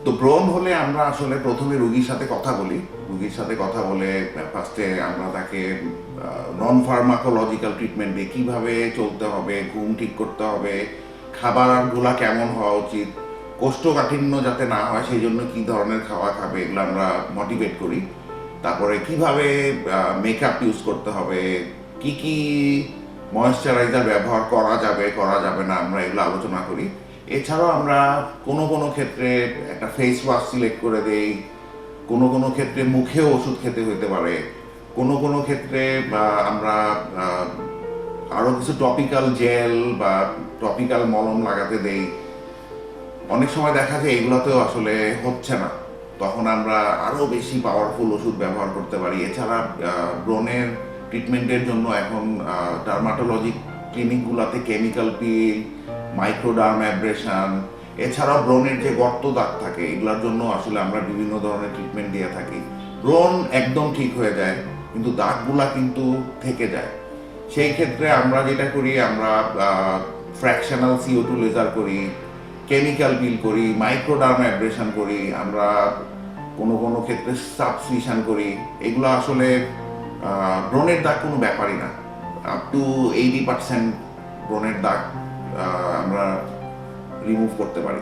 তো ব্রণ হলে আমরা আসলে প্রথমে রোগীর সাথে কথা বলি। রোগীর সাথে কথা বলে ফার্স্টে আমরা তাকে নন ফার্মাকোলজিক্যাল ট্রিটমেন্ট দিই, কীভাবে চলতে হবে, ঘুম ঠিক করতে হবে, খাবারগুলা কেমন হওয়া উচিত, কোষ্ঠকাঠিন্য যাতে না হয় সেই জন্য কী ধরনের খাওয়া খাবে, এগুলো আমরা মোটিভেট করি। তারপরে কিভাবে মেকআপ ইউজ করতে হবে, কি কি ময়েশ্চারাইজার ব্যবহার করা যাবে না, আমরা এগুলো আলোচনা করি। এছাড়াও আমরা কোনো কোনো ক্ষেত্রে একটা ফেস ওয়াশ সিলেক্ট করে দেই, কোনো কোনো ক্ষেত্রে মুখেও ওষুধ খেতে হতে পারে, কোনো কোনো ক্ষেত্রে আমরা আরও কিছু টপিক্যাল জেল বা টপিক্যাল মলম লাগাতে দেই। অনেক সময় দেখা যায় এগুলোতেও আসলে হচ্ছে না, তখন আমরা আরও বেশি পাওয়ারফুল ওষুধ ব্যবহার করতে পারি। এছাড়া ব্রণের ট্রিটমেন্টের জন্য এখন ডার্মাটোলজি ক্লিনিকগুলোতে কেমিক্যাল পিল, মাইক্রোডার্ম অ্যাব্রেশন, এছাড়াও ব্রণের যে গর্ত দাগ থাকে এগুলোর জন্য আসলে আমরা বিভিন্ন ধরনের ট্রিটমেন্ট দিয়ে থাকি। ব্রণ একদম ঠিক হয়ে যায় কিন্তু দাগগুলা কিন্তু থেকে যায়। সেই ক্ষেত্রে আমরা যেটা করি, আমরা ফ্র্যাকশনাল CO2 লেজার করি, কেমিক্যাল পিল করি, মাইক্রোডার্ম অ্যাব্রেশন করি, আমরা কোনো কোনো ক্ষেত্রে সাবস্টিটিউশন করি। এগুলো আসলে ব্রণের দাগ কোনো ব্যাপারই না। আপ টু 80% ব্রণের দাগ আমরা রিমুভ করতে পারি।